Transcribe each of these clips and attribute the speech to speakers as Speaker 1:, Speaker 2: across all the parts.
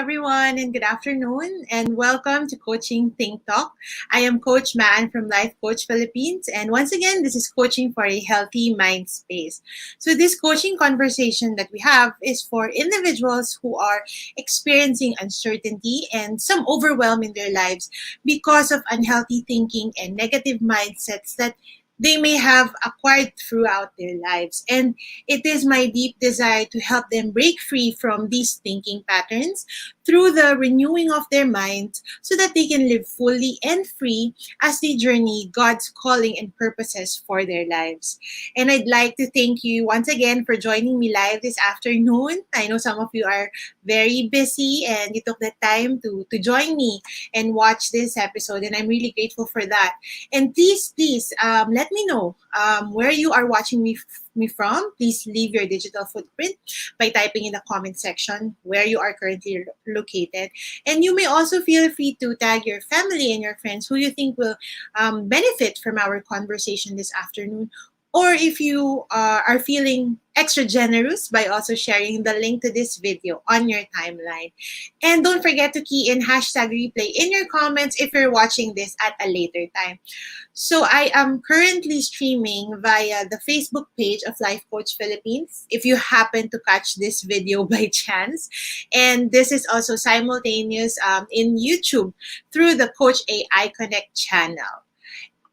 Speaker 1: everyone, and good afternoon, and welcome to Coaching Think Talk. I am Coach Maan from Life Coach Philippines, and once again, this is coaching for a healthy mind space. So, this coaching conversation that we have is for individuals who are experiencing uncertainty and some overwhelm in their lives because of unhealthy thinking and negative mindsets that they may have acquired throughout their lives. And it is my deep desire to help them break free from these thinking patterns through the renewing of their minds so that they can live fully and free as they journey God's calling and purposes for their lives. And I'd like to thank you once again for joining me live this afternoon. I know some of you are very busy and you took the time to join me and watch this episode, and I'm really grateful for that. And please, let me know where you are watching me from. Please leave your digital footprint by typing in the comment section where you are currently located. And you may also feel free to tag your family and your friends who you think will benefit from our conversation this afternoon. Or if you are feeling extra generous by also sharing the link to this video on your timeline. And don't forget to key in hashtag replay in your comments if you're watching this at a later time. So I am currently streaming via the Facebook page of Life Coach Philippines, if you happen to catch this video by chance. And this is also simultaneous in YouTube through the Coach AI Connect channel.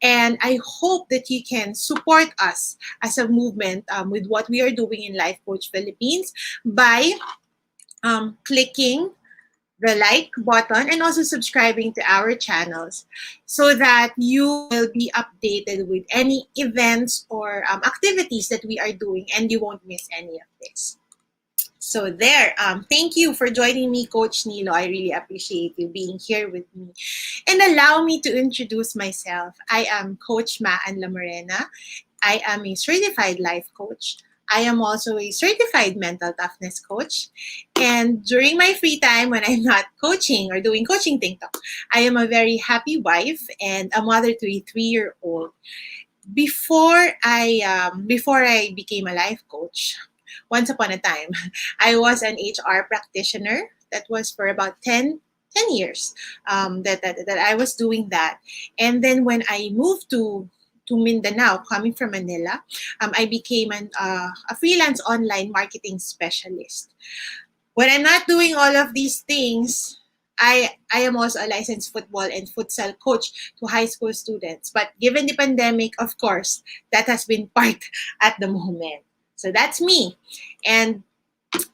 Speaker 1: And I hope that you can support us as a movement with what we are doing in Life Coach Philippines by clicking the like button and also subscribing to our channels so that you will be updated with any events or activities that we are doing and you won't miss any of this. So there, thank you for joining me, Coach Nilo. I really appreciate you being here with me. And allow me to introduce myself. I am Coach Maan Lamorena. I am a certified life coach. I am also a certified mental toughness coach. And during my free time when I'm not coaching or doing coaching TikTok, I am a very happy wife and a mother to a 3-year-old. Before I became a life coach, once upon a time, I was an HR practitioner. That was for about 10 years that I was doing that. And then when I moved to Mindanao, coming from Manila, I became a freelance online marketing specialist. When I'm not doing all of these things, I am also a licensed football and futsal coach to high school students. But given the pandemic, of course, that has been parked at the moment. So that's me. And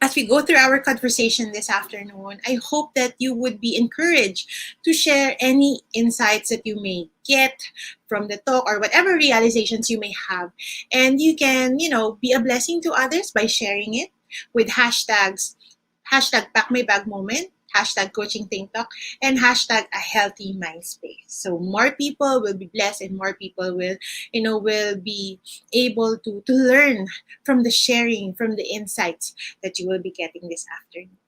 Speaker 1: as we go through our conversation this afternoon, I hope that you would be encouraged to share any insights that you may get from the talk or whatever realizations you may have. And you can, be a blessing to others by sharing it with hashtags, hashtag Pack My Bag Moment, hashtag Coaching Think Talk, and hashtag A Healthy Mind Space. So more people will be blessed and more people will be able to learn from the sharing, from the insights that you will be getting this afternoon.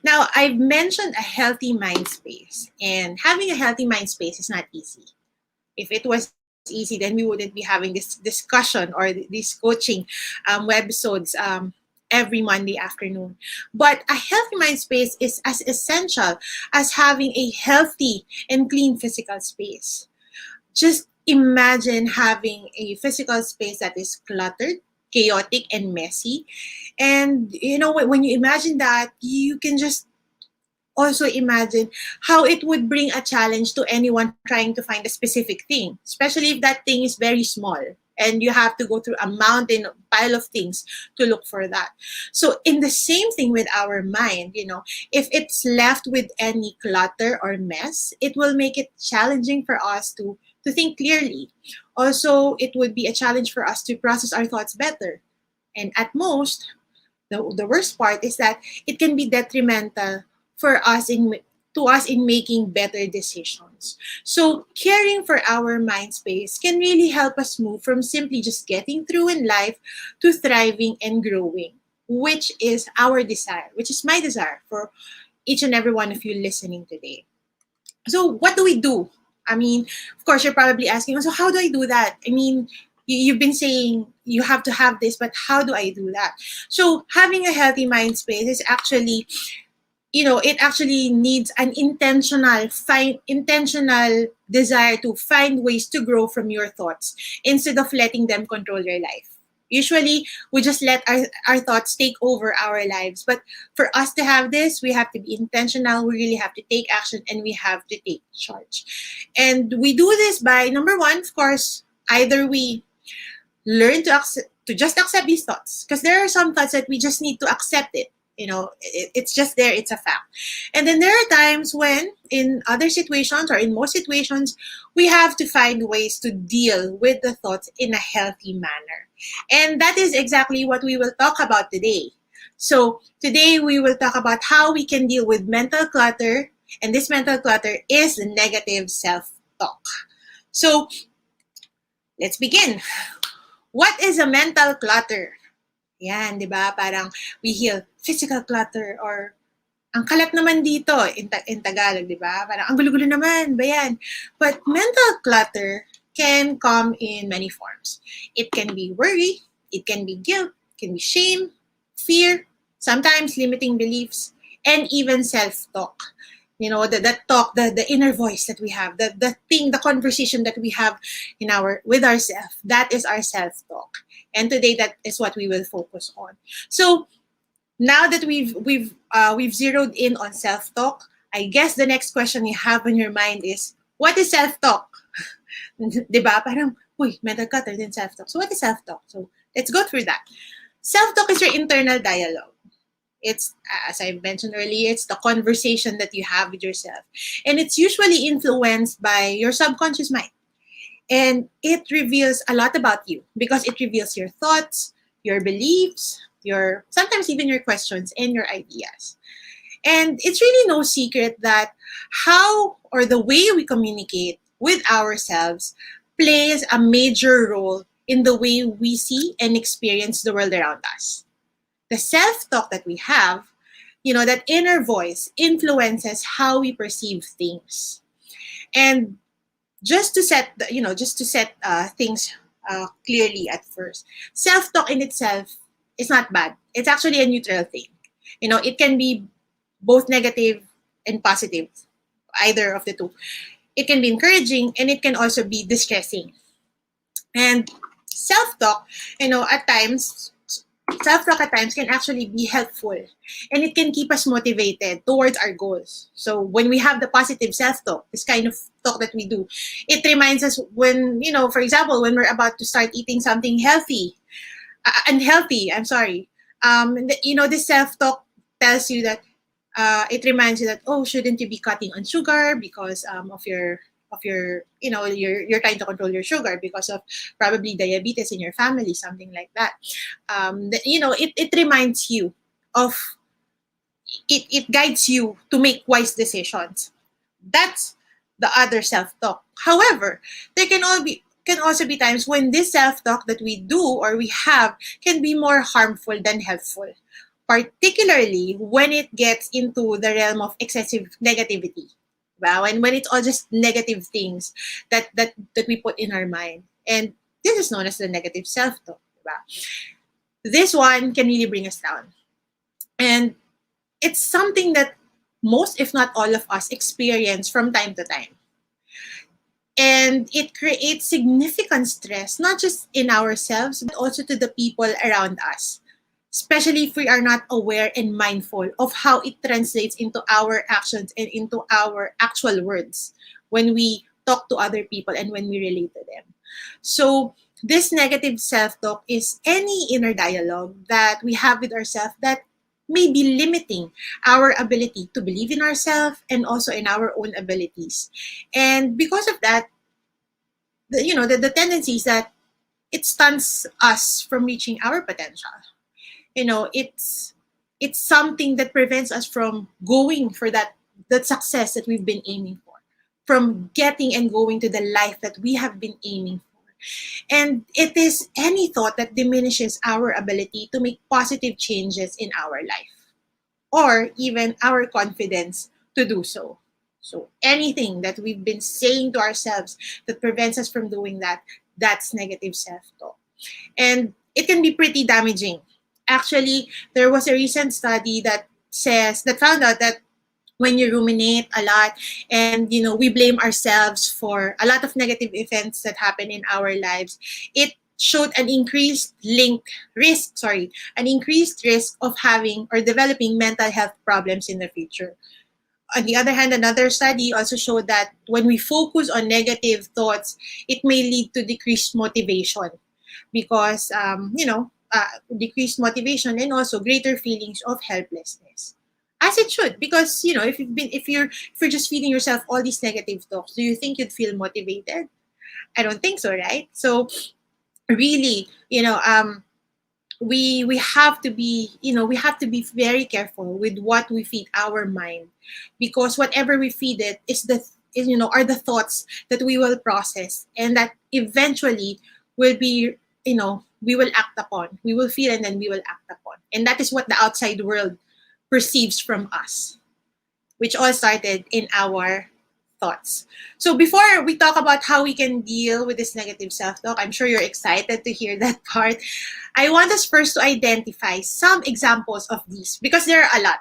Speaker 1: Now, I've mentioned a healthy mind space, and having a healthy mind space is not easy. If it was easy, then we wouldn't be having this discussion or these coaching webisodes every Monday afternoon. But a healthy mind space is as essential as having a healthy and clean physical space. Just imagine having a physical space that is cluttered, chaotic, and messy. And when you imagine that, you can just also imagine how it would bring a challenge to anyone trying to find a specific thing, especially if that thing is very small and you have to go through a mountain pile of things to look for that. So in the same thing with our mind, if it's left with any clutter or mess, it will make it challenging for us to think clearly. Also, it would be a challenge for us to process our thoughts better. And at most, the worst part is that it can be detrimental for us in making better decisions. So caring for our mind space can really help us move from simply just getting through in life to thriving and growing, which is our desire, which is my desire for each and every one of you listening today. So what do we do? I mean, of course, you're probably asking, so how do I do that? I mean, you've been saying you have to have this, but how do I do that? So having a healthy mind space is actually it actually needs an intentional desire to find ways to grow from your thoughts instead of letting them control your life. Usually we just let our thoughts take over our lives, but for us to have this, we have to be intentional, we really have to take action, and we have to take charge. And we do this by, number one, of course, either we learn to just accept these thoughts, because there are some thoughts that we just need to accept it. It's just there, it's a fact. And then there are times when, in other situations or in most situations, we have to find ways to deal with the thoughts in a healthy manner. And that is exactly what we will talk about today. So today we will talk about how we can deal with mental clutter, and this mental clutter is the negative self-talk. So let's begin. What is a mental clutter? Yan, di ba? Parang we hear physical clutter, or ang kalat naman dito in Tagalog, di ba? Parang ang gulo-gulo naman ba yan? But mental clutter can come in many forms. It can be worry, it can be guilt, it can be shame, fear, sometimes limiting beliefs, and even self-talk. That talk, the inner voice that we have, the conversation that we have with ourselves, that is our self-talk. And today, that is what we will focus on. So now that we've zeroed in on self-talk, I guess the next question you have in your mind is, what is self-talk? Diba? Parang, mental clutter, then self-talk. So what is self-talk? So let's go through that. Self-talk is your internal dialogue. It's, as I mentioned earlier, it's the conversation that you have with yourself. And it's usually influenced by your subconscious mind. And it reveals a lot about you, because it reveals your thoughts, your beliefs, sometimes even your questions and your ideas. And it's really no secret that how or the way we communicate with ourselves plays a major role in the way we see and experience the world around us. The self-talk that we have, that inner voice influences how we perceive things. And just to set things clearly at first, self-talk in itself is not bad. It's actually a neutral thing. It can be both negative and positive, either of the two. It can be encouraging, and it can also be distressing. And self-talk, self-talk at times can actually be helpful, and it can keep us motivated towards our goals. So when we have the positive self-talk, this kind of talk that we do, it reminds us when, for example, when we're about to start eating something unhealthy, this self-talk tells you that, it reminds you that, shouldn't you be cutting on sugar because you're trying to control your sugar because of probably diabetes in your family, something like that. It reminds you of, it guides you to make wise decisions. That's the other self-talk. However, there can also be times when this self-talk that we do or we have can be more harmful than helpful, particularly when it gets into the realm of excessive negativity. Wow, and when it's all just negative things that we put in our mind. And this is known as the negative self-talk. Wow. This one can really bring us down. And it's something that most, if not all of us, experience from time to time. And it creates significant stress, not just in ourselves, but also to the people around us, especially if we are not aware and mindful of how it translates into our actions and into our actual words when we talk to other people and when we relate to them. So this negative self-talk is any inner dialogue that we have with ourselves that may be limiting our ability to believe in ourselves and also in our own abilities. And because of that, the tendency is that it stunts us from reaching our potential. It's something that prevents us from going for that success that we've been aiming for, from getting and going to the life that we have been aiming for. And it is any thought that diminishes our ability to make positive changes in our life, or even our confidence to do so. So anything that we've been saying to ourselves that prevents us from doing that, that's negative self-talk. And it can be pretty damaging. Actually, there was a recent study that found out that when you ruminate a lot and we blame ourselves for a lot of negative events that happen in our lives, it showed an increased risk of having or developing mental health problems in the future. On the other hand, another study also showed that when we focus on negative thoughts, it may lead to decreased motivation because, decreased motivation and also greater feelings of helplessness. As it should, because if you're just feeding yourself all these negative thoughts, do you think you'd feel motivated? I don't think so, right? So really, we have to be very careful with what we feed our mind, because whatever we feed it are the thoughts that we will process and that eventually will be we will act upon, we will feel, and then we will act upon, and that is what the outside world perceives from us, which all started in our thoughts. So before we talk about how we can deal with this negative self-talk, I'm sure you're excited to hear that part. I want us first to identify some examples of these, because there are a lot.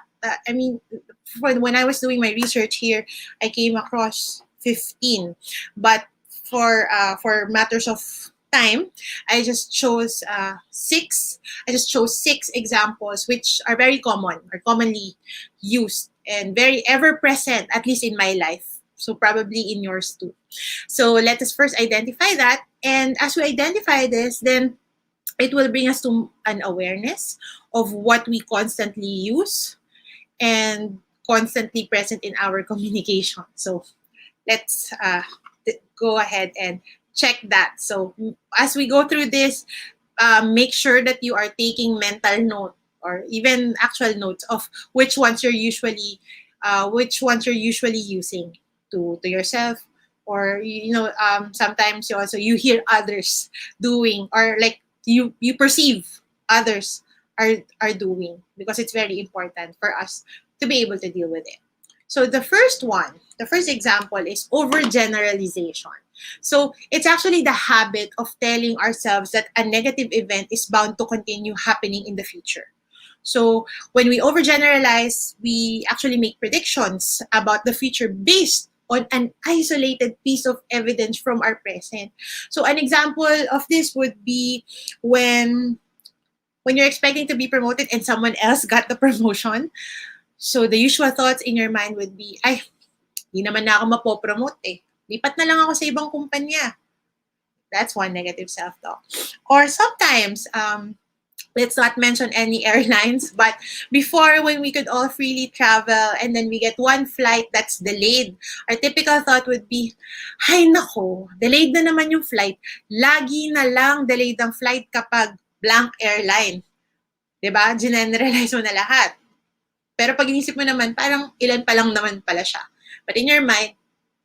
Speaker 1: When I was doing my research here, I came across 15, but for matters of time, I just chose six. I just chose six examples which are very common or commonly used and very ever present, at least in my life. So probably in yours too. So let us first identify that. And as we identify this, then it will bring us to an awareness of what we constantly use and constantly present in our communication. So let's go ahead and check that. So as we go through this, make sure that you are taking mental note or even actual notes of which ones you're usually using to yourself, or sometimes you hear others doing, or like you perceive others are doing, because it's very important for us to be able to deal with it. So the first example is overgeneralization. So it's actually the habit of telling ourselves that a negative event is bound to continue happening in the future. So when we overgeneralize, we actually make predictions about the future based on an isolated piece of evidence from our present. So an example of this would be when you're expecting to be promoted and someone else got the promotion. So the usual thoughts in your mind would be, ay, di naman na ako mapopromote eh. Lipat na lang ako sa ibang kumpanya. That's one negative self-talk. Or sometimes, let's not mention any airlines, but before, when we could all freely travel and then we get one flight that's delayed, our typical thought would be, ay nako, delayed na naman yung flight. Lagi na lang delayed ang flight kapag blank airline. Diba? Generalize mo na lahat. Pero pag inisip mo naman, parang ilan pa lang naman pala siya. But in your mind,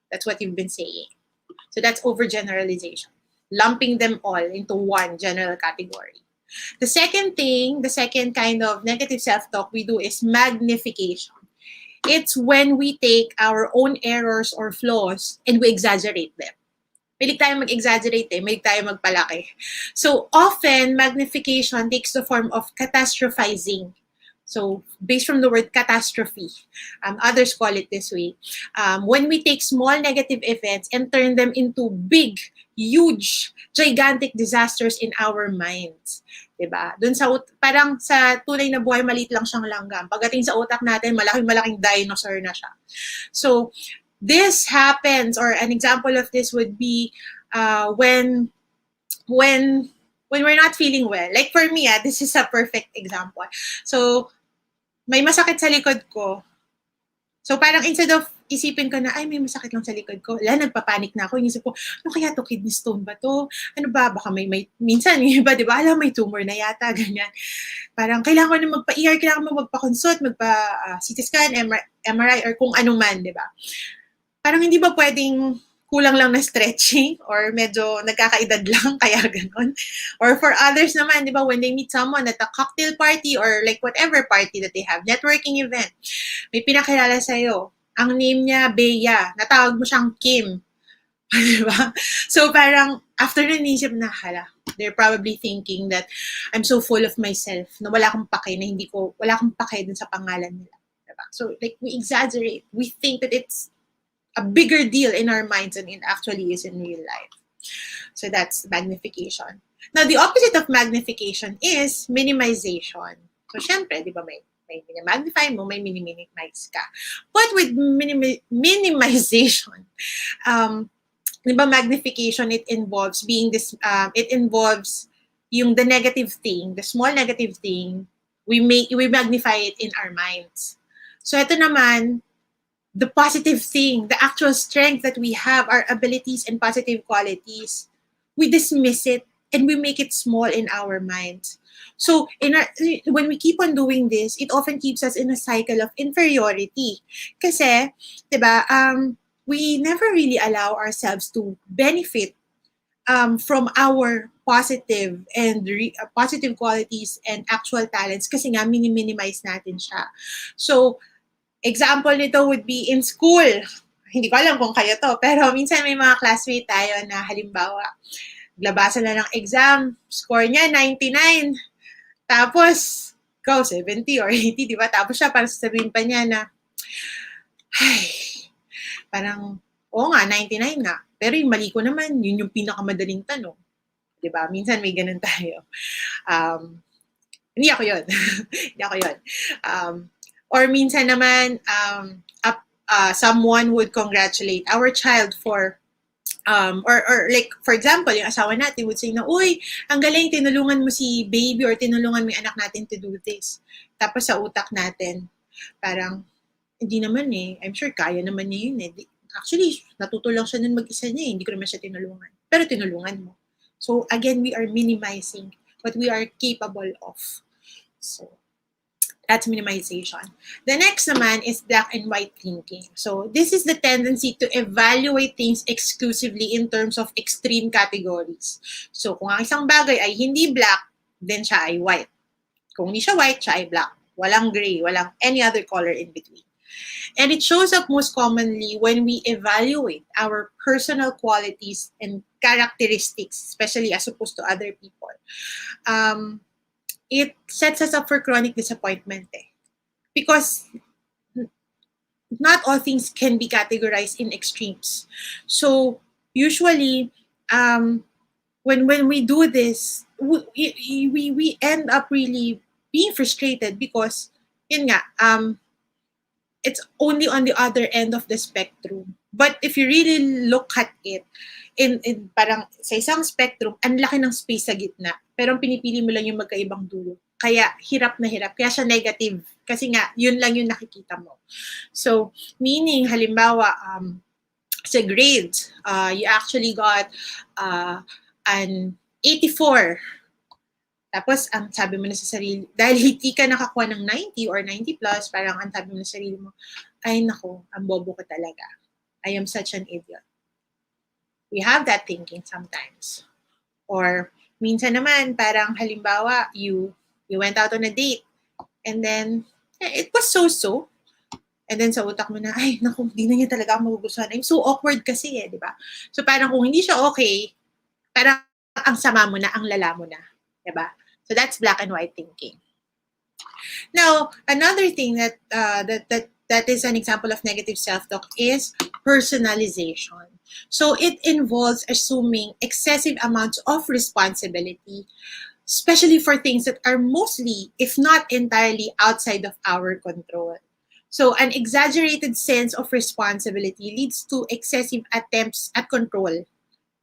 Speaker 1: that's what you've been saying. So that's overgeneralization. Lumping them all into one general category. The second kind of negative self-talk we do is magnification. It's when we take our own errors or flaws and we exaggerate them. Mahilig tayo mag-exaggerate mahilig tayo magpalaki. So often, magnification takes the form of catastrophizing. So based from the word catastrophe, others call it this way. When we take small negative events and turn them into big, huge, gigantic disasters in our minds. Diba? Parang sa tunay na buhay, maliit lang siyang langgam. Pagdating sa utak natin, malaking dinosaur na siya. So this happens, or an example of this would be when we're not feeling well. Like for me, this is a perfect example. So, may masakit sa likod ko. So, parang instead of isipin ko na, ay, may masakit lang sa likod ko, nagpapanik na ako. Inisip ko, ano kaya to? Kidney stone ba to? Ano ba? Baka may minsan, iba, di ba? May tumor na yata, ganyan. Parang, kailangan ko na magpa-ER, kailangan mo magpa-consult, magpa-CT scan, MRI, or kung ano man, di ba? Parang hindi ba pwedeng kulang lang na stretching or medyo nagkakaedad lang kaya ganon. Or for others naman, di ba, when they meet someone at a cocktail party or like whatever party that they have, networking event, may pinakilala sa'yo. Ang name niya, Bea. Natawag mo siyang Kim. Di ba? So parang after nun, nisip na, hala, they're probably thinking that I'm so full of myself na wala akong pake dun sa pangalan nila. Diba? So like we exaggerate. We think that it's a bigger deal in our minds than it actually is in real life. So that's magnification. Now, the opposite of magnification is minimization. So, syempre, di ba, may minimagify mo, may minimize ka. But with minimization, di ba, magnification, it involves it involves the negative thing, the small negative thing, we magnify it in our minds. So, ito naman, the positive thing, the actual strength that we have, our abilities and positive qualities, we dismiss it and we make it small in our minds. So when we keep on doing this, it often keeps us in a cycle of inferiority. Kasi, diba, we never really allow ourselves to benefit from our positive and positive qualities and actual talents kasi nga minimize natin siya. So, example nito would be in school. Hindi ko alam kung kayo to, pero minsan may mga classmate tayo na halimbawa, labasan na ng exam, score niya 99. Tapos, ikaw 70 or 80, di ba? Tapos siya, parang sasabihin pa niya na, ay, parang, oo nga, 99 nga. Pero yung mali ko naman, yun yung pinakamadaling tanong. Di ba? Minsan may ganun tayo. Hindi ako yun. Hindi ako yun. Or minsan naman, someone would congratulate our child for, or like, for example, yung asawa natin would say na, uy, ang galing, tinulungan mo si baby or tinulungan mo yung anak natin to do this. Tapos sa utak natin, parang, hindi naman eh. I'm sure kaya naman niya yun eh. Actually, natuto lang siya nun mag-isa niya eh. Hindi ko naman siya tinulungan. Pero tinulungan mo. So, again, we are minimizing what we are capable of. So, that's minimization. The next naman is black and white thinking. So this is the tendency to evaluate things exclusively in terms of extreme categories. So kung ang isang bagay ay hindi black, then siya ay white. Kung hindi siya white, siya ay black. Walang gray, walang any other color in between. And it shows up most commonly when we evaluate our personal qualities and characteristics, especially as opposed to other people. It sets us up for chronic disappointment because not all things can be categorized in extremes. So usually, when we do this, we end up really being frustrated because yun nga, it's only on the other end of the spectrum. But if you really look at it, in parang sa isang spectrum, ang laki ng space sa gitna. Pero ang pinipili mo lang yung magkaibang dulo. Kaya hirap na hirap. Kaya siya negative. Kasi nga, yun lang yung nakikita mo. So, meaning, halimbawa, sa grades, you actually got an 84. Tapos, ang sabi mo na sa sarili, dahil hindi ka nakakuha ng 90 or 90 plus, parang ang sabi mo na sa sarili mo, ay nako, ang bobo ko talaga. I am such an idiot. We have that thinking sometimes. Or, minsan naman, parang halimbawa, you went out on a date, and then, it was so-so. And then sa utak mo na, ay, naku, di na niya talaga ako magugustuhan. I'm so awkward kasi di ba? So parang kung hindi siya okay, parang ang sama mo na, ang lala mo na. Di ba? So that's black and white thinking. Now, another thing that is an example of negative self-talk is personalization. So it involves assuming excessive amounts of responsibility, especially for things that are mostly, if not entirely, outside of our control. So an exaggerated sense of responsibility leads to excessive attempts at control.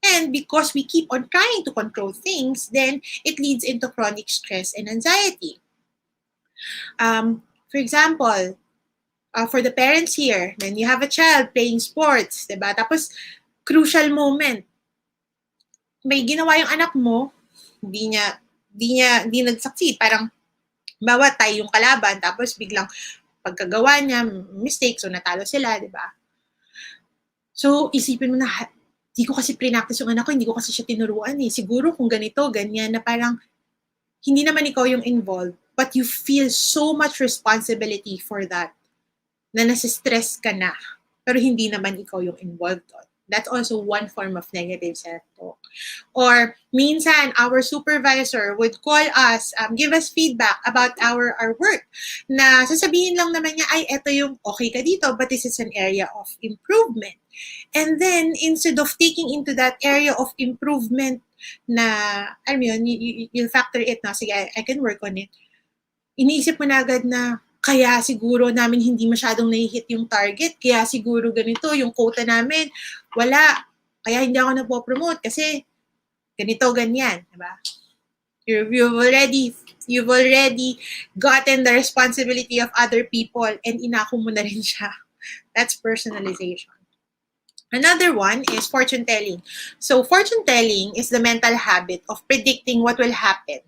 Speaker 1: And because we keep on trying to control things, then it leads into chronic stress and anxiety. For example, for the parents here, then you have a child playing sports, diba? Tapos, crucial moment. May ginawa yung anak mo, hindi nag-succeed. Parang, bawa tayo yung kalaban, tapos biglang pagkagawa niya, mistake, so natalo sila, diba? So, isipin mo na, hindi ko kasi pre-practice yung anak ko, hindi ko kasi siya tinuruan eh. Siguro kung ganito, ganyan, na parang, hindi naman ikaw yung involved, but you feel so much responsibility for that, na nasistress ka na, pero hindi naman ikaw yung involved doon. That's also one form of negative self-talk. Or minsan, our supervisor would call us, give us feedback about our work. Na sasabihin lang naman niya, ay, eto yung okay ka dito, but this is an area of improvement. And then, instead of taking into that area of improvement na, alam mo yun, you'll factor it na, sige, I can work on it. Iniisip mo na agad na, kaya siguro namin hindi masyadong nahihit yung target, kaya siguro ganito, yung quota namin, wala. Kaya hindi ako napopromote kasi ganito, ganyan. Diba? You've already gotten the responsibility of other people and inako mo na rin siya. That's personalization. Another one is fortune telling. So fortune telling is the mental habit of predicting what will happen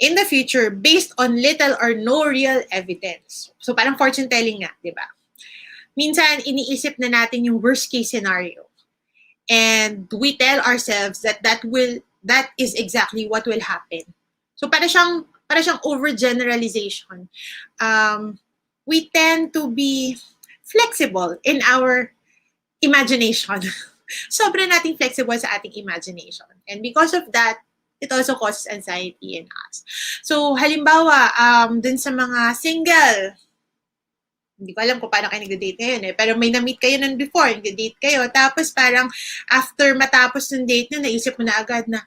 Speaker 1: in the future based on little or no real evidence. So parang fortune telling nga, di ba? Minsan, iniisip na natin yung worst case scenario. And we tell ourselves that that is exactly what will happen. So para siyang overgeneralization. We tend to be flexible in our imagination. Sobra nating flexible sa ating imagination. And because of that, it also causes anxiety in us. So, halimbawa, dun sa mga single, hindi ko alam kung paano kayo nag-date ngayon pero may na-meet kayo nun before, nag-date kayo, tapos parang after matapos ng date nyo, naisip mo na agad na,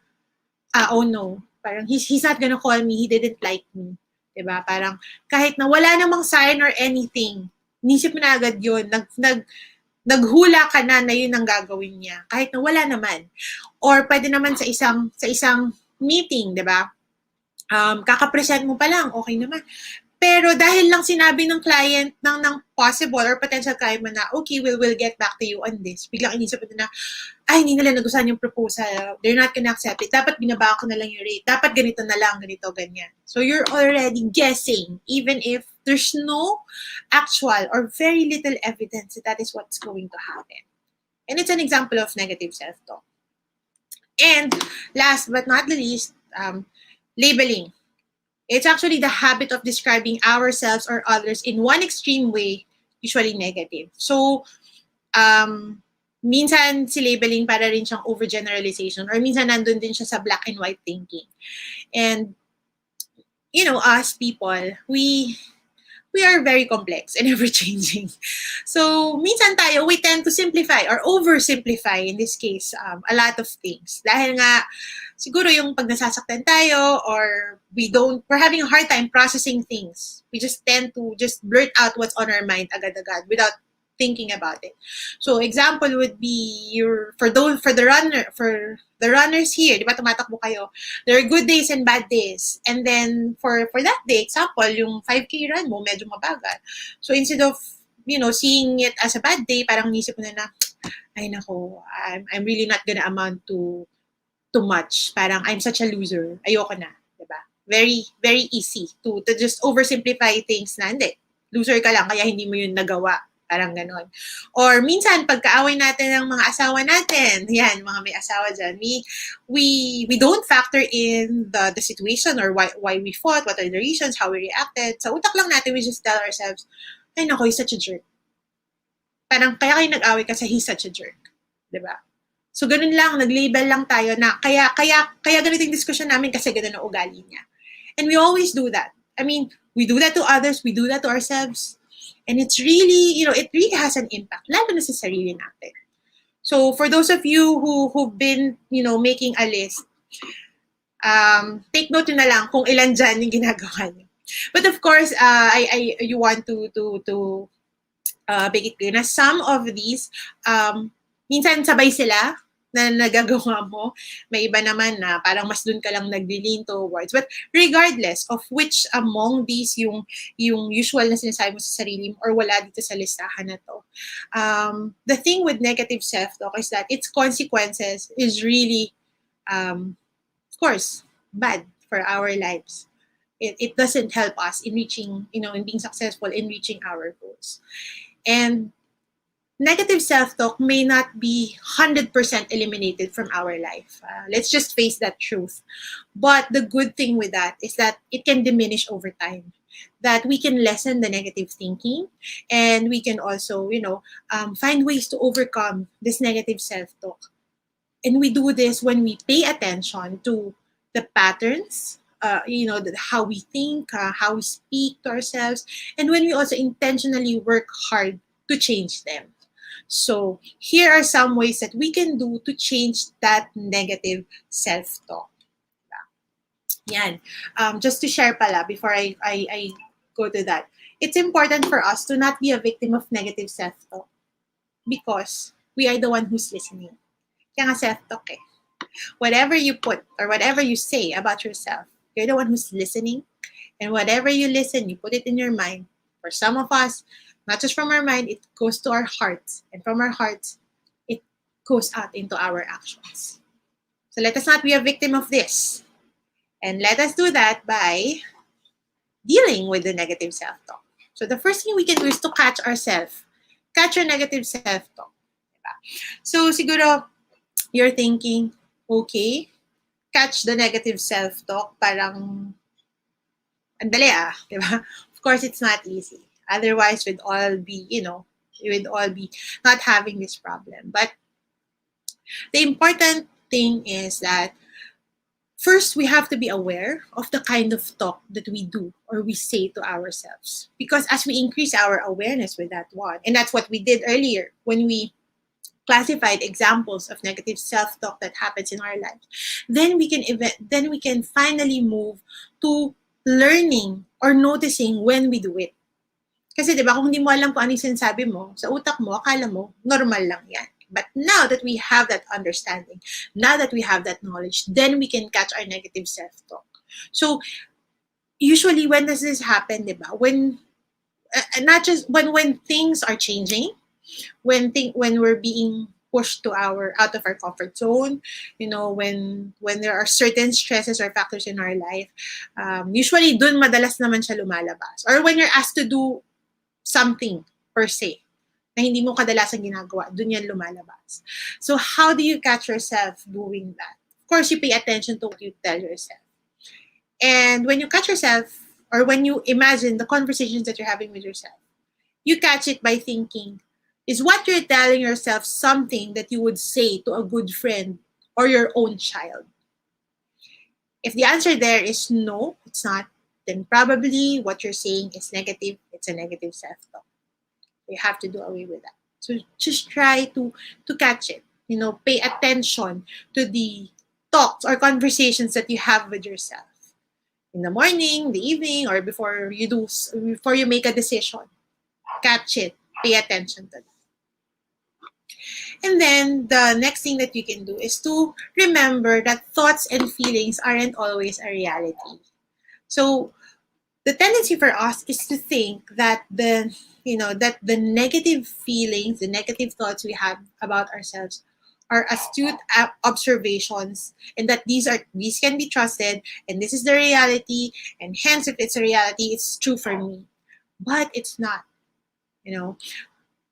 Speaker 1: oh no, parang he's not gonna call me, he didn't like me. Diba? Parang kahit na wala namang sign or anything, inisip mo na agad yun, naghula ka na yun ang gagawin niya, kahit na wala naman. Or pwede naman sa isang meeting, di ba? Kaka-present mo pa lang, okay naman. Pero dahil lang sinabi ng client ng possible or potential client mo na, okay, we'll get back to you on this. Biglang inisip mo na, ay, hindi nila nagustuhan yung proposal. They're not gonna accept it. Dapat binaba ko na lang yung rate. Dapat ganito na lang, ganito, ganyan. So you're already guessing, even if there's no actual or very little evidence that is what's going to happen. And it's an example of negative self-talk. And last but not the least, labeling. It's actually the habit of describing ourselves or others in one extreme way, usually negative. So, minsan si labeling para rin siyang overgeneralization or minsan nandun din siya sa black and white thinking. And, you know, us people, we are very complex and ever-changing. So, minsan tayo, we tend to simplify or oversimplify, in this case, a lot of things. Dahil nga, siguro yung pag nasasaktan tayo or we're having a hard time processing things. We just tend to just blurt out what's on our mind agad-agad without thinking about it. So, example would be for the runners here, di ba tumatakbo kayo? There are good days and bad days. And then for that day, example, yung 5K run mo medyo mabagal. So instead of, you know, seeing it as a bad day, parang nisip mo na, ay nako, I'm really not gonna amount to too much. Parang I'm such a loser. Ayoko na, di ba? Very, very easy to just oversimplify things na, hindi, loser ka lang, kaya hindi mo yun nagawa. Parang ganon. Or minsan, pagkaaway natin ng mga asawa natin, yan, mga may asawa dyan, we don't factor in the situation or why we fought, what are the reasons, how we reacted. Sa utak lang natin, we just tell ourselves, ay nako, he's such a jerk. Parang kaya kayo nag-away kasi he's such a jerk. Diba? So, ganun lang, nag-label lang tayo na kaya ganito yung discussion namin kasi ganun ang ugali niya. And we always do that. I mean, we do that to others, we do that to ourselves. And it's really, you know, it really has an impact, lalo na sa sarili natin. So, for those of you who've been, you know, making a list, take note na lang kung ilan dyan yung ginagawa niyo. But of course, you want to make it clear na some of these, minsan sabay sila na nagagawa mo. May iba naman na parang mas dun ka lang nag-lean towards. But regardless of which among these yung usual na sinasabi mo sa sarili mo or wala dito sa listahan na to, the thing with negative self-talk is that its consequences is really, of course, bad for our lives. It doesn't help us in reaching, you know, in being successful in reaching our goals. And negative self-talk may not be 100% eliminated from our life. Let's just face that truth. But the good thing with that is that it can diminish over time. that we can lessen the negative thinking, and we can also, find ways to overcome this negative self-talk. And we do this when we pay attention to the patterns, how we think, how we speak to ourselves, and when we also intentionally work hard to change them. So here are some ways that we can do to change that negative self-talk. Yan. Just to share pala before I go to that. It's important for us to not be a victim of negative self-talk because we are the one who's listening. Kaya nga self-talk eh. Whatever you put or whatever you say about yourself, you're the one who's listening. And whatever you listen, you put it in your mind. For some of us, not just from our mind, it goes to our hearts. And from our hearts, it goes out into our actions. So let us not be a victim of this. And let us do that by dealing with the negative self-talk. So the first thing we can do is to catch ourselves. Catch your negative self-talk. So siguro, you're thinking, okay, catch the negative self-talk, parang, andali diba? Of course, it's not easy. Otherwise, we'd all be, not having this problem. But the important thing is that first, we have to be aware of the kind of talk that we do or we say to ourselves. Because as we increase our awareness with that one, and that's what we did earlier when we classified examples of negative self-talk that happens in our lives, then we can finally move to learning or noticing when we do it. Kasi diba, kung hindi mo alam kung ano yung sinasabi mo, sa utak mo, akala mo, normal lang yan. But now that we have that understanding, now that we have that knowledge, then we can catch our negative self-talk. So, usually, when does this happen, diba? When, not just when things are changing, when we're being pushed out of our comfort zone, when there are certain stresses or factors in our life, usually dun madalas naman siya lumalabas. Or when you're asked to do something per se na hindi mo kadalasan ginagawa, dun yan lumalabas. So how do you catch yourself doing that? Of course, you pay attention to what you tell yourself. And when you catch yourself, or when you imagine the conversations that you're having with yourself, you catch it by thinking, is what you're telling yourself something that you would say to a good friend or your own child? If the answer there is no, it's not, then probably what you're saying is negative. It's a negative self-talk. You have to do away with that. So just try to catch it. Pay attention to the talks or conversations that you have with yourself in the morning, the evening, or before you make a decision. Catch it. Pay attention to that. And then the next thing that you can do is to remember that thoughts and feelings aren't always a reality. So the tendency for us is to think that the negative feelings, the negative thoughts we have about ourselves are astute observations, and that these can be trusted, and this is the reality, and hence if it's a reality, it's true for me. But it's not.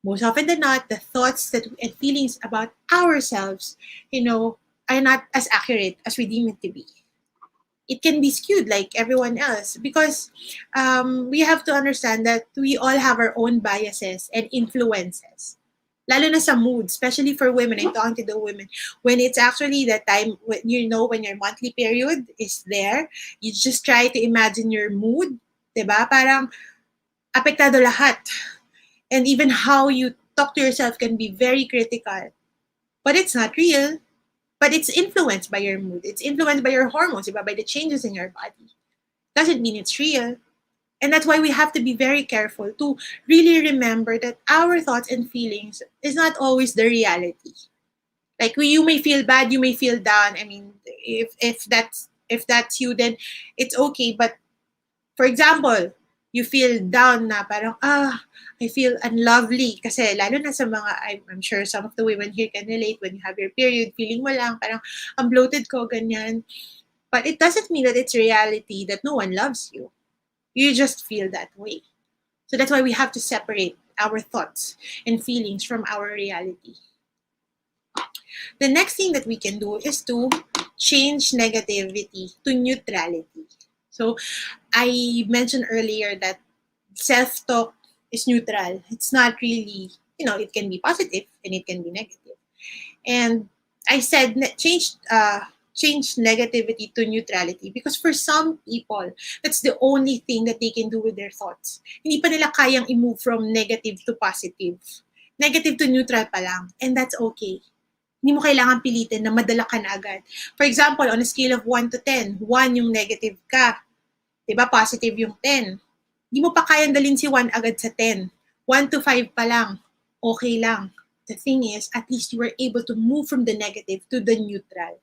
Speaker 1: Most often than not, the thoughts and feelings about ourselves, are not as accurate as we deem it to be. It can be skewed like everyone else because we have to understand that we all have our own biases and influences. Lalo na sa mood, especially for women. I'm talking to the women. When it's actually that time, when your monthly period is there, you just try to imagine your mood. Diba? Parang apektado lahat. And even how you talk to yourself can be very critical. But it's not real. But it's influenced by your mood. It's influenced by your hormones, by the changes in your body. Doesn't mean it's real. And that's why we have to be very careful to really remember that our thoughts and feelings is not always the reality. Like you may feel bad, you may feel down. I mean, if that's you, then it's okay. But for example, you feel down na parang, I feel unlovely. Kasi lalo na sa mga, I'm sure some of the women here can relate when you have your period, feeling mo lang, parang, ang bloated ko, ganyan. But it doesn't mean that it's reality that no one loves you. You just feel that way. So that's why we have to separate our thoughts and feelings from our reality. The next thing that we can do is to change negativity to neutrality. So I mentioned earlier that self-talk is neutral. It's not really, it can be positive and it can be negative. And I said change negativity to neutrality because for some people, that's the only thing that they can do with their thoughts. Hindi pa nila kayang i-move from negative to positive. Negative to neutral pa lang. And that's okay. Hindi mo kailangan pilitin na madala ka na agad. For example, on a scale of 1 to 10, 1 yung negative ka. Diba? Positive yung 10. Hindi mo pa kayang dalhin si 1 agad sa 10. 1 to 5 pa lang. Okay lang. The thing is, at least you were able to move from the negative to the neutral.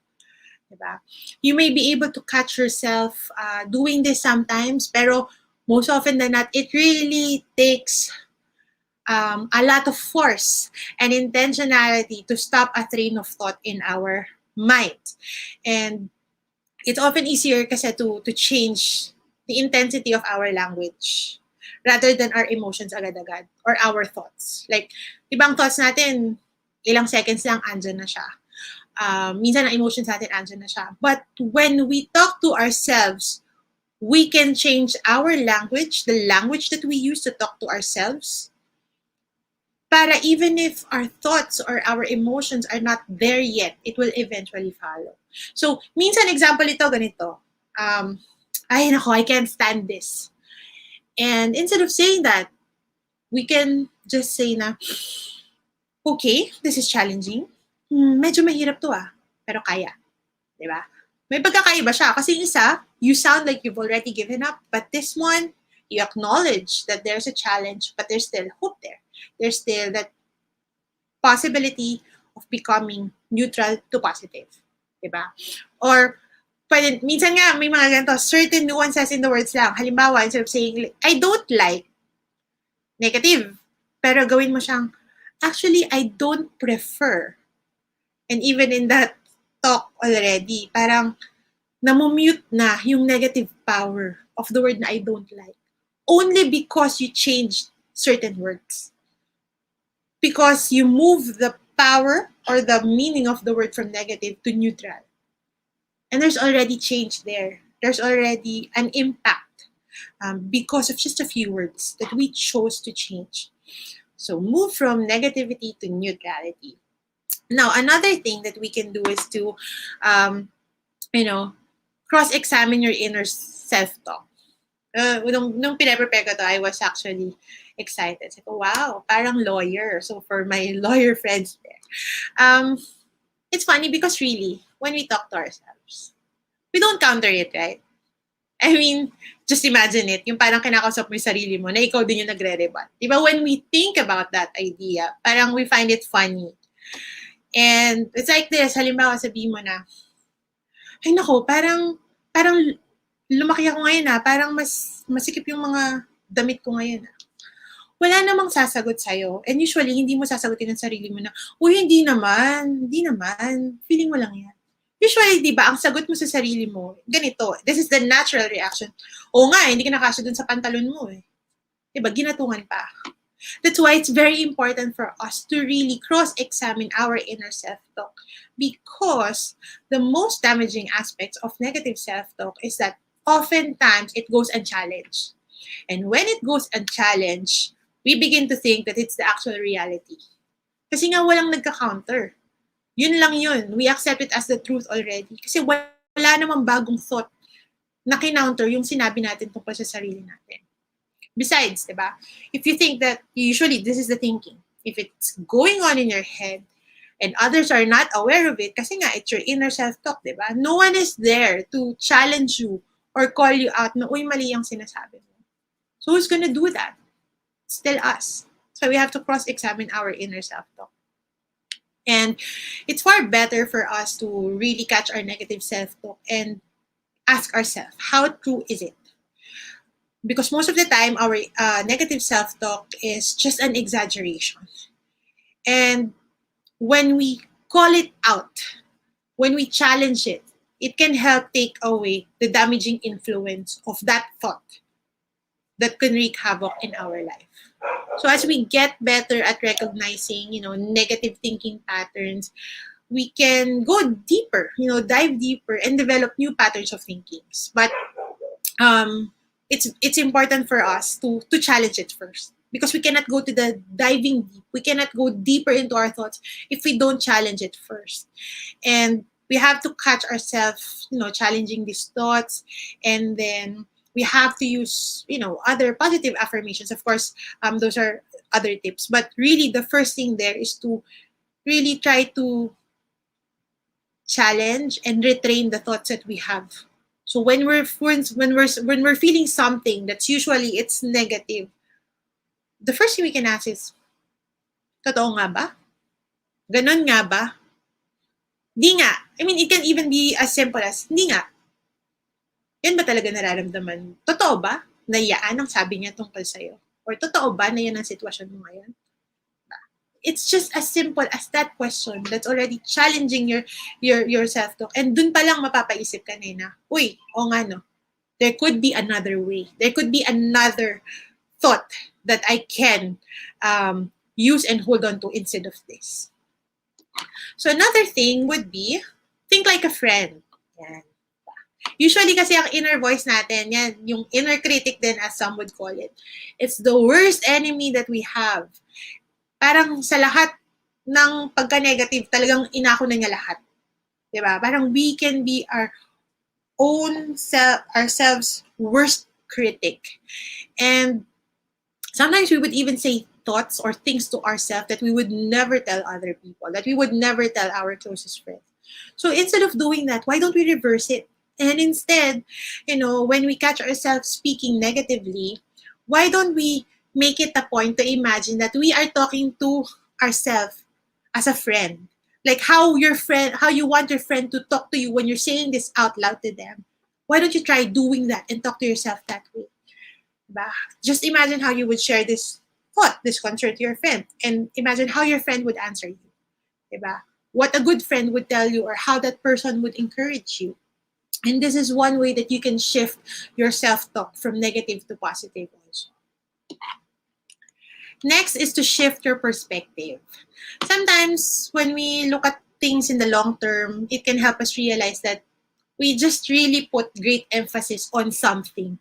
Speaker 1: Diba? You may be able to catch yourself doing this sometimes, pero most often than not, it really takes a lot of force and intentionality to stop a train of thought in our mind. And it's often easier kasi to change the intensity of our language rather than our emotions agad-agad or our thoughts. Like, ibang thoughts natin, ilang seconds lang, andyan na siya. Minsan ang emotions natin, andyan na siya. But when we talk to ourselves, we can change our language, the language that we use to talk to ourselves, para even if our thoughts or our emotions are not there yet, it will eventually follow. So, minsan example ito, ganito. Ay nako, I can't stand this. And instead of saying that, we can just say na, okay, this is challenging. Medyo mahirap to pero kaya. Diba? May pagkakaiba siya. Kasi isa, you sound like you've already given up. But this one, you acknowledge that there's a challenge, but there's still hope there. There's still that possibility of becoming neutral to positive. Diba? Or, pwede, minsan nga, may mga ganito, certain nuances in the words lang. Halimbawa, instead of saying, I don't like, negative. Pero gawin mo siyang, actually, I don't prefer. And even in that talk already, parang namumute na yung negative power of the word na I don't like. Only because you changed certain words. Because you move the power or the meaning of the word from negative to neutral. And there's already change there. There's already an impact because of just a few words that we chose to change. So move from negativity to neutrality. Now, another thing that we can do is to, cross-examine your inner self-talk. Nung pinaprepare ko to, I was actually excited. So, wow, parang lawyer. So, for my lawyer friends there. It's funny because really, when we talk to ourselves, we don't counter it, right? I mean, just imagine it. Yung parang kinakausap mo yung sarili mo na ikaw din yung nagre-rebut. Diba? When we think about that idea, parang we find it funny. And it's like this, halimbawa sabihin mo na, ay nako, parang lumaki ako ngayon parang mas masikip yung mga damit ko ngayon Wala namang sasagot sa'yo. And usually, hindi mo sasagutin ng sarili mo na, uy, hindi naman, feeling mo lang yan. Usually, di ba, ang sagot mo sa sarili mo, ganito, this is the natural reaction. Oo nga, hindi ka nakasya dun sa pantalon mo Di ba, ginatungan pa. That's why it's very important for us to really cross-examine our inner self-talk because the most damaging aspects of negative self-talk is that oftentimes it goes unchallenged. And when it goes unchallenged, we begin to think that it's the actual reality. Kasi nga walang nagka-counter. Yun lang yun. We accept it as the truth already. Kasi wala namang bagong thought na kinounter yung sinabi natin tungkol sa sarili natin. Besides, diba, if you think that, usually this is the thinking. If it's going on in your head and others are not aware of it, kasi nga, it's your inner self-talk, diba? No one is there to challenge you or call you out na, uy, mali yung sinasabi mo. So who's gonna do that? It's still us. So we have to cross-examine our inner self-talk. And it's far better for us to really catch our negative self-talk and ask ourselves, how true is it? Because most of the time, our negative self-talk is just an exaggeration. And when we call it out, when we challenge it, it can help take away the damaging influence of that thought that can wreak havoc in our life. So as we get better at recognizing, negative thinking patterns, we can go deeper, dive deeper and develop new patterns of thinking. But it's important for us to challenge it first, because we cannot go to the diving deep. We cannot go deeper into our thoughts if we don't challenge it first. And we have to catch ourselves, challenging these thoughts, and then we have to use, other positive affirmations. Of course, those are other tips, but really the first thing there is to really try to challenge and retrain the thoughts that we have. So when we're feeling something that's usually it's negative, the first thing we can ask is, totoo nga ba? Ganon nga ba? Di nga. I mean, it can even be as simple as, hindi nga. Yan ba talaga nararamdaman? Totoo ba na yan ang sabi niya tungkol sa'yo? Or totoo ba na yan ang sitwasyon mo ngayon? It's just as simple as that question that's already challenging your self-talk. And dun pa lang mapapaisip ka na, uy, o nga no, there could be another way. There could be another thought that I can use and hold on to instead of this. So another thing would be, think like a friend. Yan. Usually kasi ang inner voice natin, yan, yung inner critic din as some would call it, it's the worst enemy that we have. Parang sa lahat ng pagka-negative, talagang inako na niya lahat. Diba? Parang we can be our own ourselves worst critic. And sometimes we would even say thoughts or things to ourselves that we would never tell other people, that we would never tell our closest friends. So instead of doing that, why don't we reverse it? And instead, when we catch ourselves speaking negatively, why don't we make it a point to imagine that we are talking to ourselves as a friend? Like how you want your friend to talk to you when you're saying this out loud to them. Why don't you try doing that and talk to yourself that way? Diba? Just imagine how you would share this thought, this concern to your friend, and imagine how your friend would answer you. Diba? What a good friend would tell you, or how that person would encourage you. And this is one way that you can shift your self-talk from negative to positive also. Next is to shift your perspective. Sometimes when we look at things in the long term, it can help us realize that we just really put great emphasis on something.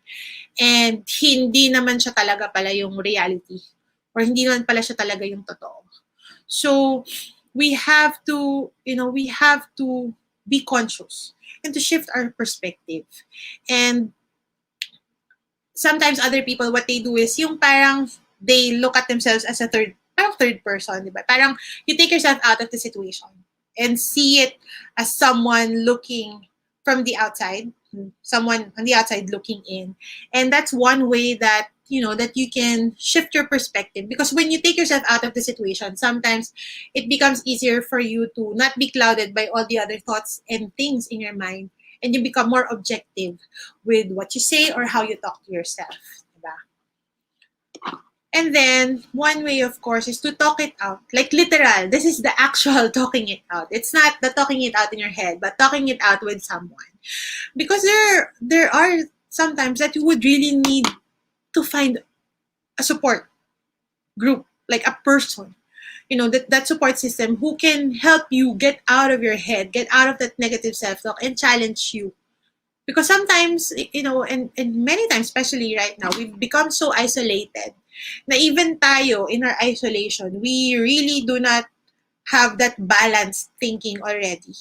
Speaker 1: And hindi naman siya talaga pala yung reality. Or hindi naman pala siya talaga yung totoo. So we have to be conscious and to shift our perspective. And sometimes other people, what they do is yung parang they look at themselves as a third person, diba? Parang you take yourself out of the situation and see it as someone looking from the outside, someone on the outside looking in. And that's one way that, that you can shift your perspective. Because when you take yourself out of the situation, sometimes it becomes easier for you to not be clouded by all the other thoughts and things in your mind. And you become more objective with what you say or how you talk to yourself. Diba? And then, one way, of course, is to talk it out. Like literal, this is the actual talking it out. It's not the talking it out in your head, but talking it out with someone. Because there are sometimes that you would really need to find a support group, like a person, that support system who can help you get out of your head, get out of that negative self-talk and challenge you. Because sometimes, and many times, especially right now, we've become so isolated na even tayo, in our isolation, we really do not have that balanced thinking already.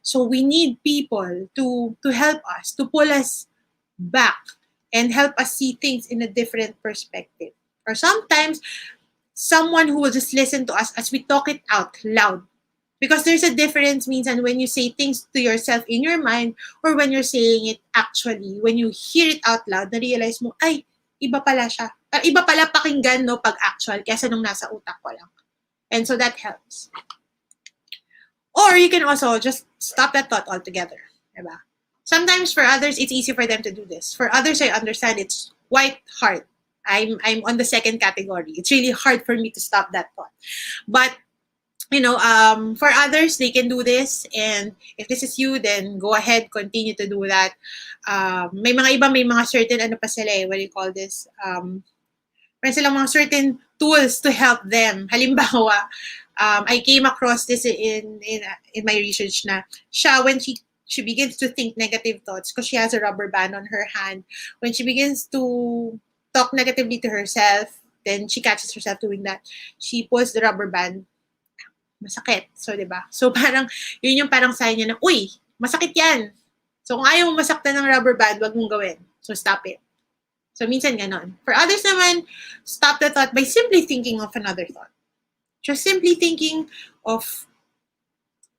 Speaker 1: So we need people to help us, to pull us back and help us see things in a different perspective. Or sometimes, someone who will just listen to us as we talk it out loud. Because there's a difference minsan when you say things to yourself in your mind or when you're saying it actually. When you hear it out loud, na-realize mo, ay, iba pala siya. Iba pala pakinggan, no, pag actual, kesa nung nasa utak ko lang. And so that helps. Or you can also just stop that thought altogether. Diba? Sometimes for others, it's easy for them to do this. For others, I understand it's quite hard. I'm on the second category. It's really hard for me to stop that thought. But for others, they can do this. And if this is you, then go ahead, continue to do that. May mga certain, what do you call this? May silang mga certain tools to help them. Halimbawa, I came across this in my research na siya, when she she begins to think negative thoughts because she has a rubber band on her hand. When she begins to talk negatively to herself, then she catches herself doing that. She pulls the rubber band. Masakit. So, di ba? So, parang, yun yung parang sign niya na, uy, masakit yan. So, kung ayaw mo masaktan ng rubber band, wag mong gawin. So, stop it. So, minsan ganon. For others naman, stop the thought by simply thinking of another thought. Just simply thinking of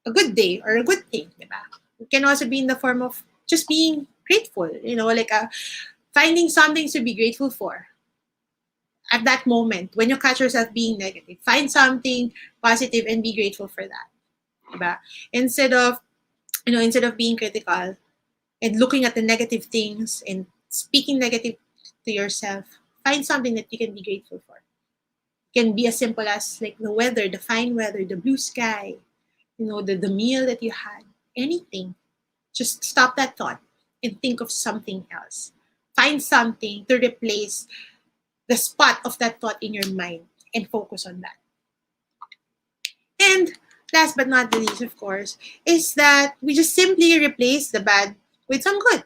Speaker 1: a good day or a good thing, di ba? It can also be in the form of just being grateful, like finding something to be grateful for at that moment when you catch yourself being negative. Find something positive and be grateful for that, diba? Instead of being critical and looking at the negative things and speaking negative to yourself, find something that you can be grateful for. It can be as simple as like the weather, the fine weather, the blue sky, the meal that you had, anything. Just stop that thought and think of something else. Find something to replace the spot of that thought in your mind and focus on that. And last but not the least, of course, is that we just simply replace the bad with some good.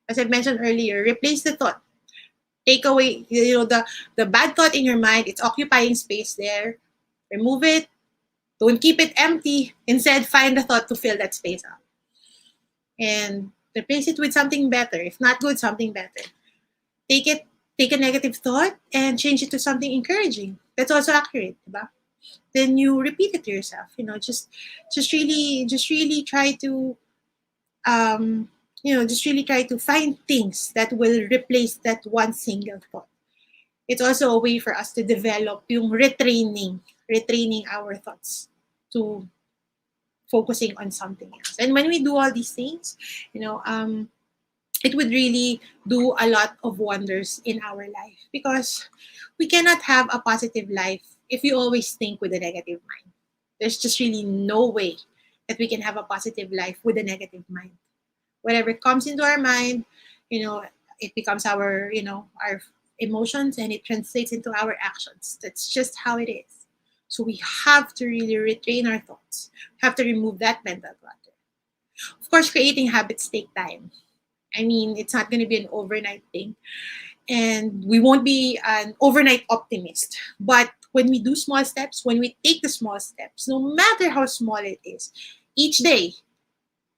Speaker 1: As I mentioned earlier, replace the thought. Take away, the bad thought in your mind. It's occupying space there. Remove it. Don't keep it empty. Instead, find a thought to fill that space up. And replace it with something better. If not good, something better. Take a negative thought and change it to something encouraging. That's also accurate, diba? Then you repeat it to yourself. Just really try to find things that will replace that one single thought. It's also a way for us to develop yung retraining our thoughts to focusing on something else. And when we do all these things, it would really do a lot of wonders in our life, because we cannot have a positive life if we always think with a negative mind. There's just really no way that we can have a positive life with a negative mind. Whatever comes into our mind, it becomes our emotions, and it translates into our actions. That's just how it is. So we have to really retrain our thoughts. We have to remove that mental clutter. Of course, creating habits take time. I mean, it's not going to be an overnight thing. And we won't be an overnight optimist. But when we do small steps, when we take the small steps, no matter how small it is, each day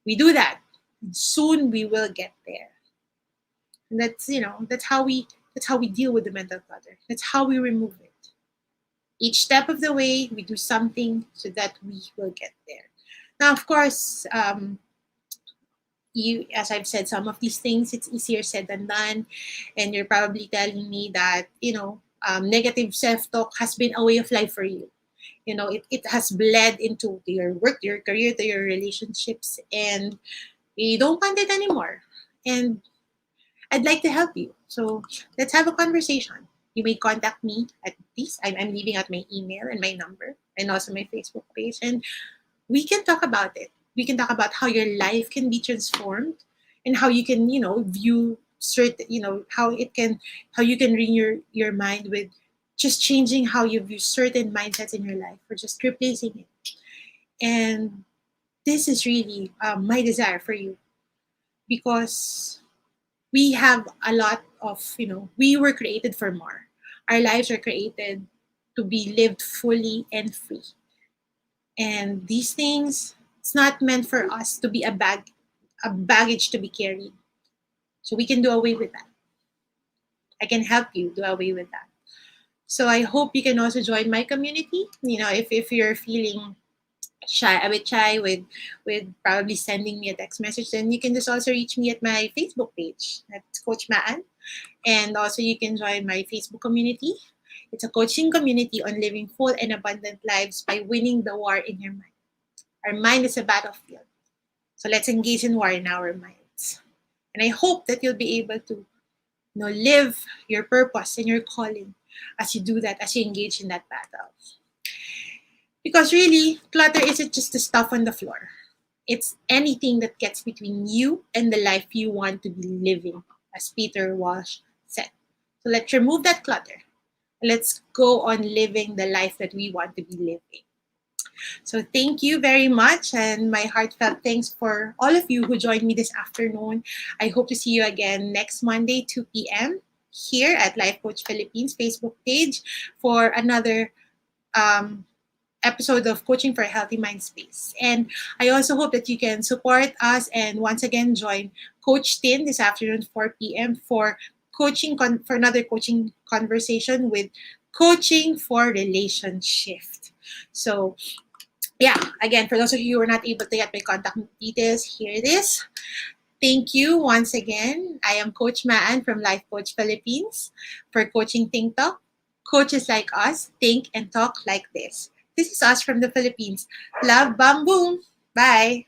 Speaker 1: we do that, and soon we will get there. And that's how we deal with the mental clutter. That's how we remove it. Each step of the way, we do something so that we will get there. Now, of course, as I've said, some of these things, it's easier said than done. And you're probably telling me that, negative self-talk has been a way of life for you. It has bled into your work, your career, to your relationships, and you don't want it anymore. And I'd like to help you. So let's have a conversation. You may contact me at this. I'm leaving out my email and my number and also my Facebook page. And we can talk about it. We can talk about how your life can be transformed and how you can, view certain, how you can renew your mind with just changing how you view certain mindsets in your life, or just replacing it. And this is really my desire for you, because we have a lot of, we were created for more. Our lives are created to be lived fully and free. And these things, it's not meant for us to be a baggage to be carried. So we can do away with that. I can help you do away with that. So I hope you can also join my community. If you're feeling a bit shy with probably sending me a text message, then you can just also reach me at my Facebook page. That's Coach Maan. And also you can join my Facebook community. It's a coaching community on living full and abundant lives by winning the war in your mind. Our mind is a battlefield. So let's engage in war in our minds. And I hope that you'll be able to live your purpose and your calling as you do that, as you engage in that battle. Because really, clutter isn't just the stuff on the floor. It's anything that gets between you and the life you want to be living, as Peter Walsh said. So let's remove that clutter. Let's go on living the life that we want to be living. So thank you very much, and my heartfelt thanks for all of you who joined me this afternoon. I hope to see you again next Monday, 2 p.m. here at Life Coach Philippines Facebook page for another um, episode of Coaching for a Healthy Mind Space. And I also hope that you can support us and once again join Coach Tin this afternoon, 4 p.m. for for another coaching conversation with coaching for relationship. So yeah, again, for those of you who are not able to get my contact details, here it is. Thank you once again. I am Coach Maan from Life Coach Philippines for Coaching Think Talk. Coaches like us think and talk like this. This is us from the Philippines. Love, bam, boom. Bye.